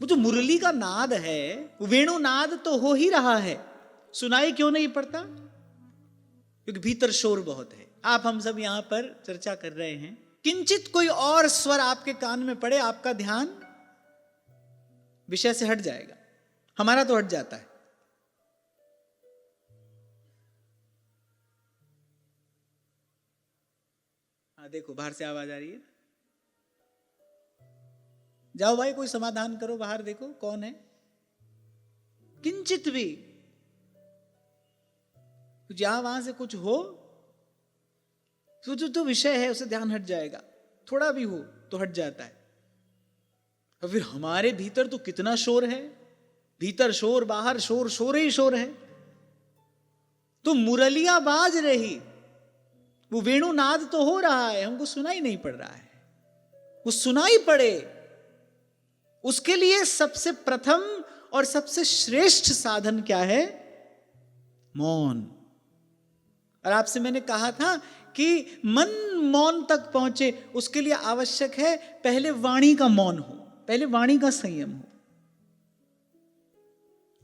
वो जो मुरली का नाद है, वेणु नाद तो हो ही रहा है, सुनाई क्यों नहीं पड़ता? क्योंकि भीतर शोर बहुत है। आप हम सब यहां पर चर्चा कर रहे हैं, किंचित कोई और स्वर आपके कान में पड़े, आपका ध्यान विषय से हट जाएगा। हमारा तो हट जाता है। हाँ देखो, बाहर से आवाज आ रही है। जाओ भाई, कोई समाधान करो, बाहर देखो कौन है। किंचित भी जहां वहां से कुछ हो तो जो विषय है उसे ध्यान हट जाएगा। थोड़ा भी हो तो हट जाता है। और फिर हमारे भीतर तो कितना शोर है, भीतर शोर, बाहर शोर, शोर ही शोर है। तो मुरलियां बाज रही, वो वेणुनाद तो हो रहा है, हमको सुनाई नहीं पड़ रहा है। वो सुनाई पड़े, उसके लिए सबसे प्रथम और सबसे श्रेष्ठ साधन क्या है? मौन। और आपसे मैंने कहा था कि मन मौन तक पहुंचे, उसके लिए आवश्यक है पहले वाणी का मौन हो, पहले वाणी का संयम हो।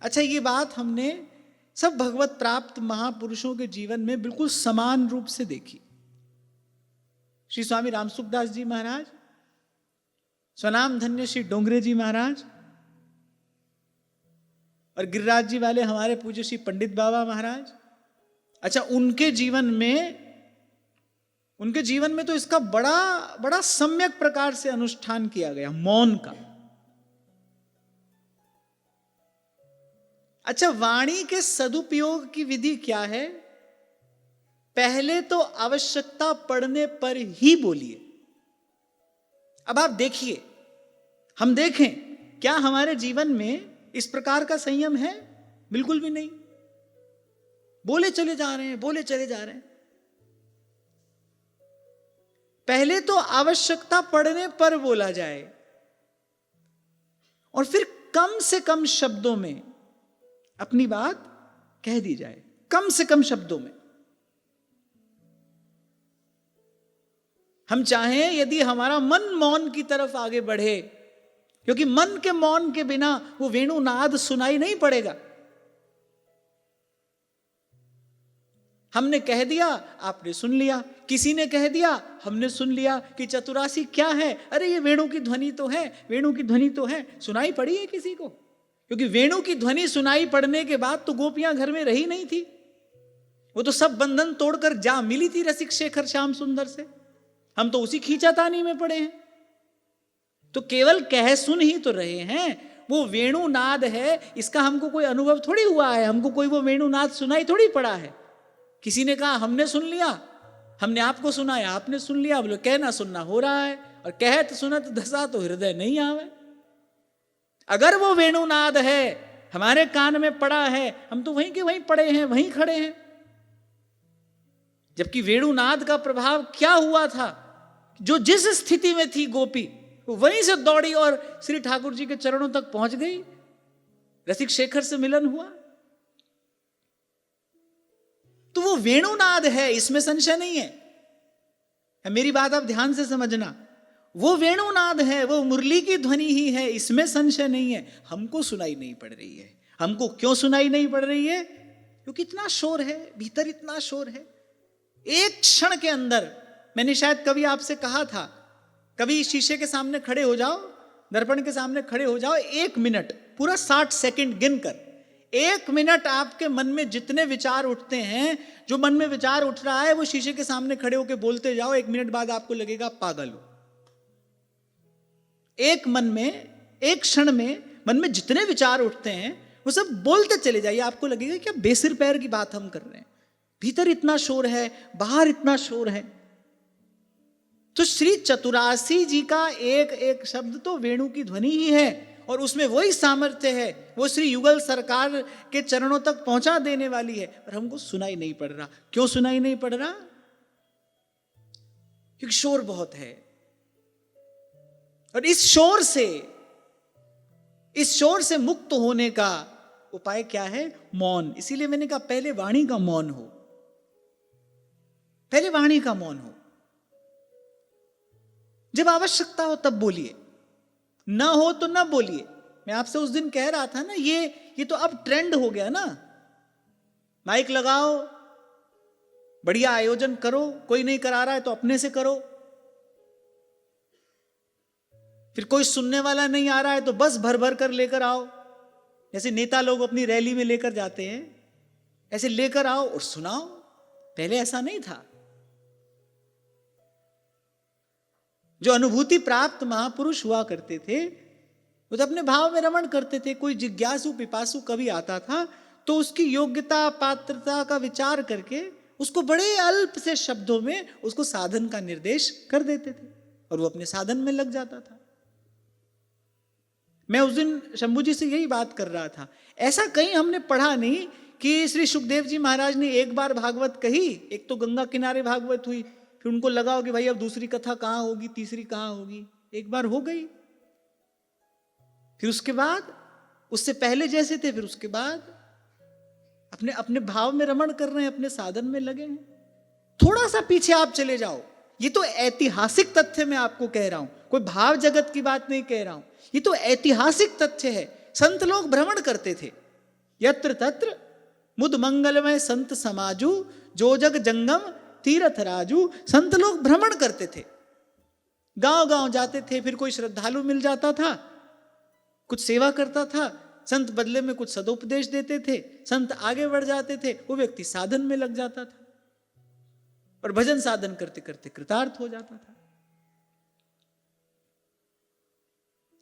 अच्छा, ये बात हमने सब भगवत प्राप्त महापुरुषों के जीवन में बिल्कुल समान रूप से देखी। श्री स्वामी रामसुखदास जी महाराज, स्वनाम धन्य श्री डोंगरे जी महाराज, और गिरिराज जी वाले हमारे पूज्य श्री पंडित बाबा महाराज। अच्छा, उनके जीवन में तो इसका बड़ा बड़ा सम्यक प्रकार से अनुष्ठान किया गया, मौन का। अच्छा, वाणी के सदुपयोग की विधि क्या है? पहले तो आवश्यकता पड़ने पर ही बोलिए। अब आप देखिए, हम देखें क्या हमारे जीवन में इस प्रकार का संयम है? बिल्कुल भी नहीं। बोले चले जा रहे हैं, बोले चले जा रहे हैं। पहले तो आवश्यकता पड़ने पर बोला जाए, और फिर कम से कम शब्दों में अपनी बात कह दी जाए, कम से कम शब्दों में। हम चाहें यदि हमारा मन मौन की तरफ आगे बढ़े, क्योंकि मन के मौन के बिना वो वेणुनाद सुनाई नहीं पड़ेगा। हमने कह दिया, आपने सुन लिया, किसी ने कह दिया, हमने सुन लिया कि चतुरासी क्या है, अरे ये वेणु की ध्वनि तो है, वेणु की ध्वनि तो है। सुनाई पड़ी है किसी को? क्योंकि वेणु की ध्वनि सुनाई पड़ने के बाद तो गोपियां घर में रही नहीं थी, वो तो सब बंधन तोड़कर जा मिली थी रसिक शेखर श्याम सुंदर से। हम तो उसी खींचातानी में पड़े हैं। तो केवल कह सुन ही तो रहे हैं, वो वेणुनाद है, इसका हमको कोई अनुभव थोड़ी हुआ है, हमको कोई वो वेणुनाद सुनाई थोड़ी पड़ा है। किसी ने कहा हमने सुन लिया, हमने आपको सुनाया, आपने सुन लिया। बोले कहना सुनना हो रहा है, और कहत सुनत दशा तो हृदय नहीं आवे। अगर वो वेणुनाद है, हमारे कान में पड़ा है, हम तो वहीं के वहीं पड़े हैं, वहीं खड़े हैं। जबकि वेणुनाद का प्रभाव क्या हुआ था? जो जिस स्थिति में थी गोपी, वहीं से दौड़ी और श्री ठाकुर जी के चरणों तक पहुंच गई, रसिक शेखर से मिलन हुआ। तो वो वेणुनाद है, इसमें संशय नहीं है। मेरी बात आप ध्यान से समझना, वो वेणुनाद है, वो मुरली की ध्वनि ही है, इसमें संशय नहीं है। हमको सुनाई नहीं पड़ रही है। हमको क्यों सुनाई नहीं पड़ रही है? क्योंकि इतना शोर है, भीतर इतना शोर है। एक क्षण के अंदर, मैंने शायद कभी आपसे कहा था, कभी शीशे के सामने खड़े हो जाओ, दर्पण के सामने खड़े हो जाओ, 1 मिनट, पूरा 60 सेकंड गिनकर, 1 मिनट आपके मन में जितने विचार उठते हैं, जो मन में विचार उठ रहा है वो शीशे के सामने खड़े होकर बोलते जाओ। 1 मिनट बाद आपको लगेगा पागल हो। एक मन में, एक क्षण में मन में जितने विचार उठते हैं वो सब बोलते चले जाइए। आपको लगेगा क्या बेसिर पैर की बात हम कर रहे हैं। भीतर इतना शोर है, बाहर इतना शोर है। तो श्री चतुरासी जी का एक एक शब्द तो वेणु की ध्वनि ही है, और उसमें वही सामर्थ्य है, वो श्री युगल सरकार के चरणों तक पहुंचा देने वाली है। और हमको सुनाई नहीं पड़ रहा। क्यों सुनाई नहीं पड़ रहा? क्योंकि शोर बहुत है। और इस शोर से मुक्त होने का उपाय क्या है? मौन। इसीलिए मैंने कहा पहले वाणी का मौन हो, पहले वाणी का मौन हो। जब आवश्यकता हो तब बोलिए, ना हो तो ना बोलिए। मैं आपसे उस दिन कह रहा था ना, ये तो अब ट्रेंड हो गया ना। माइक लगाओ, बढ़िया आयोजन करो, कोई नहीं करा रहा है तो अपने से करो। फिर कोई सुनने वाला नहीं आ रहा है तो बस भर भर कर लेकर आओ, जैसे नेता लोग अपनी रैली में लेकर जाते हैं, ऐसे लेकर आओ और सुनाओ। पहले ऐसा नहीं था। जो अनुभूति प्राप्त महापुरुष हुआ करते थे वो तो अपने भाव में रमण करते थे। कोई जिज्ञासु पिपासु कभी आता था तो उसकी योग्यता पात्रता का विचार करके उसको बड़े अल्प से शब्दों में उसको साधन का निर्देश कर देते थे और वो अपने साधन में लग जाता था। मैं उस दिन शंभू जी से यही बात कर रहा था, ऐसा कहीं हमने पढ़ा नहीं कि श्री सुखदेव जी महाराज ने एक बार भागवत कही, एक तो गंगा किनारे भागवत हुई, फिर उनको लगा कि भाई अब दूसरी कथा कहाँ होगी, तीसरी कहाँ होगी, एक बार हो गई, फिर उसके बाद उससे पहले जैसे थे, फिर उसके बाद अपने अपने भाव में रमण कर रहे हैं, अपने साधन में लगे हैं। थोड़ा सा पीछे आप चले जाओ, ये तो ऐतिहासिक तथ्य मैं आपको कह रहा हूं, कोई भाव जगत की बात नहीं कह रहा हूं, ये तो ऐतिहासिक तथ्य है। संत लोग भ्रमण करते थे, यत्र तत्र मुद मंगलमय संत समाजू, जो जग जंगम तीरथ राजू। संत लोग भ्रमण करते थे, गांव गांव जाते थे, फिर कोई श्रद्धालु मिल जाता था, कुछ सेवा करता था, संत बदले में कुछ सदुपदेश देते थे, संत आगे बढ़ जाते थे, वो व्यक्ति साधन में लग जाता था और भजन साधन करते करते कृतार्थ हो जाता था।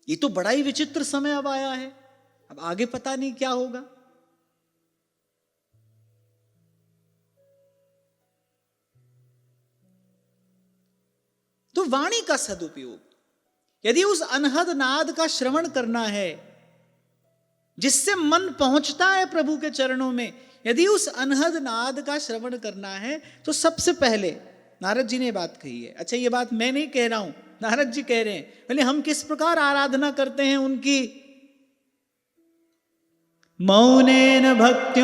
ये तो बड़ा ही विचित्र समय अब आया है, अब आगे पता नहीं क्या होगा। तो वाणी का सदुपयोग, यदि उस अनहद नाद का श्रवण करना है जिससे मन पहुंचता है प्रभु के चरणों में, यदि उस अनहद नाद का श्रवण करना है तो सबसे पहले नारद जी ने बात कही है। अच्छा, ये बात मैं नहीं कह रहा हूं, नारद जी कह रहे हैं। पहले हम किस प्रकार आराधना करते हैं उनकी, मौनेन भक्त्योपशमेन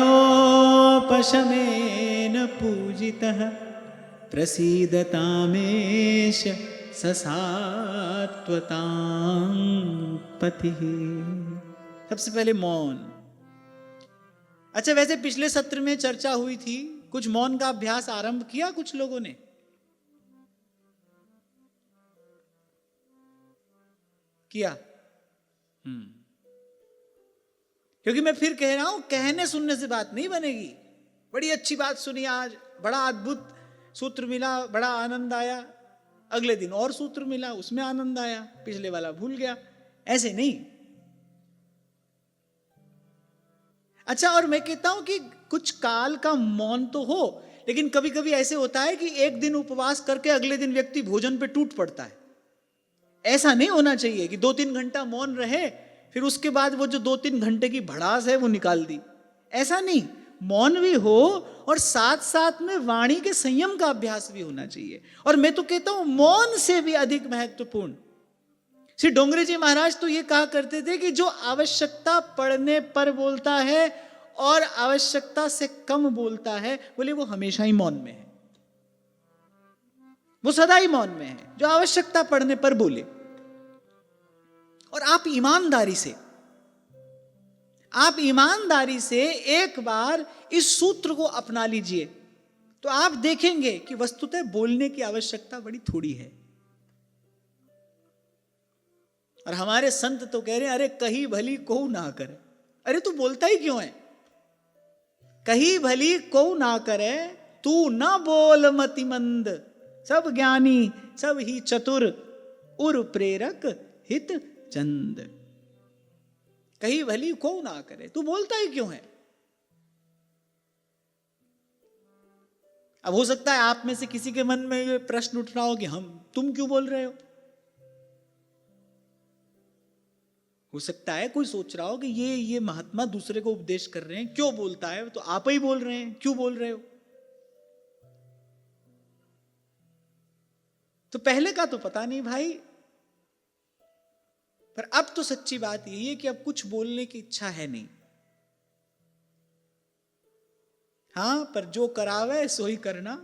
पूजितः प्रसीदतामेश ससात्वतां पतिः। सबसे पहले मौन। अच्छा, वैसे पिछले सत्र में चर्चा हुई थी, कुछ मौन का अभ्यास आरंभ किया कुछ लोगों ने? किया? क्योंकि मैं फिर कह रहा हूं, कहने सुनने से बात नहीं बनेगी। बड़ी अच्छी बात सुनी आज, बड़ा अद्भुत सूत्र मिला, बड़ा आनंद आया, अगले दिन और सूत्र मिला, उसमें आनंद आया, पिछले वाला भूल गया, ऐसे नहीं। अच्छा, और मैं कहता हूं कि कुछ काल का मौन तो हो, लेकिन कभी कभी ऐसे होता है कि एक दिन उपवास करके अगले दिन व्यक्ति भोजन पे टूट पड़ता है। ऐसा नहीं होना चाहिए कि 2-3 घंटा मौन रहे, फिर उसके बाद वो जो 2-3 घंटे की भड़ास है वो निकाल दी। ऐसा नहीं, मौन भी हो और साथ साथ में वाणी के संयम का अभ्यास भी होना चाहिए। और मैं तो कहता हूं मौन से भी अधिक महत्वपूर्ण, श्री डोंगरे जी महाराज तो ये कहा करते थे कि जो आवश्यकता पड़ने पर बोलता है और आवश्यकता से कम बोलता है, बोले वो हमेशा ही मौन में है, वो सदा ही मौन में है, जो आवश्यकता पड़ने पर बोले। और आप ईमानदारी से एक बार इस सूत्र को अपना लीजिए तो आप देखेंगे कि वस्तुतः बोलने की आवश्यकता बड़ी थोड़ी है। और हमारे संत तो कह रहे हैं, अरे कही भली को ना करे। अरे तू बोलता ही क्यों है? कही भली को ना करे, तू ना बोल मतिमंद, सब ज्ञानी सब ही चतुर, उर प्रेरक हित चंद। कही भली को ना करे, तू बोलता ही क्यों है? अब हो सकता है आप में से किसी के मन में ये प्रश्न उठ रहा हो कि तुम क्यों बोल रहे हो सकता है कोई सोच रहा हो कि ये महात्मा दूसरे को उपदेश कर रहे हैं, क्यों बोलता है, तो आप ही बोल रहे हैं, क्यों बोल रहे हो? तो पहले का तो पता नहीं भाई, पर अब तो सच्ची बात यही है कि अब कुछ बोलने की इच्छा है नहीं। हां, पर जो करावे सो ही करना,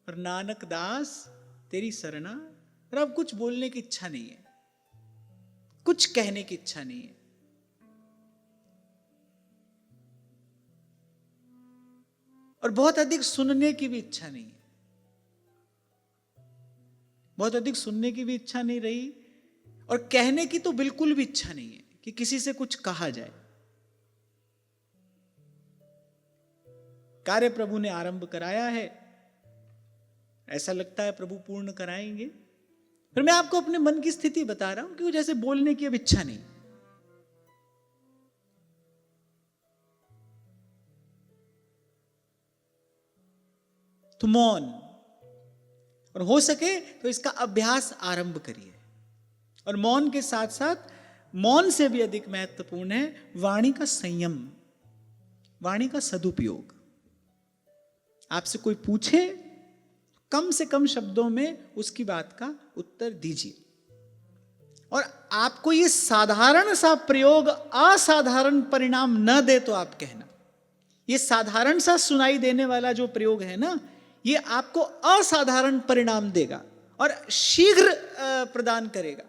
और नानक दास तेरी सरना। पर अब कुछ बोलने की इच्छा नहीं है, कुछ कहने की इच्छा नहीं है। और बहुत अधिक सुनने की भी इच्छा नहीं है। बहुत अधिक सुनने की भी इच्छा नहीं रही, और कहने की तो बिल्कुल भी इच्छा नहीं है कि किसी से कुछ कहा जाए। कार्य प्रभु ने आरंभ कराया है, ऐसा लगता है प्रभु पूर्ण कराएंगे। फिर मैं आपको अपने मन की स्थिति बता रहा हूं कि वो जैसे बोलने की अब इच्छा नहीं। तो मौन, और हो सके तो इसका अभ्यास आरंभ करिए। और मौन के साथ साथ, मौन से भी अधिक महत्वपूर्ण है वाणी का संयम, वाणी का सदुपयोग। आपसे कोई पूछे, कम से कम शब्दों में उसकी बात का उत्तर दीजिए। और आपको ये साधारण सा प्रयोग असाधारण परिणाम न दे तो आप कहना। ये साधारण सा सुनाई देने वाला जो प्रयोग है ना, ये आपको असाधारण परिणाम देगा और शीघ्र प्रदान करेगा।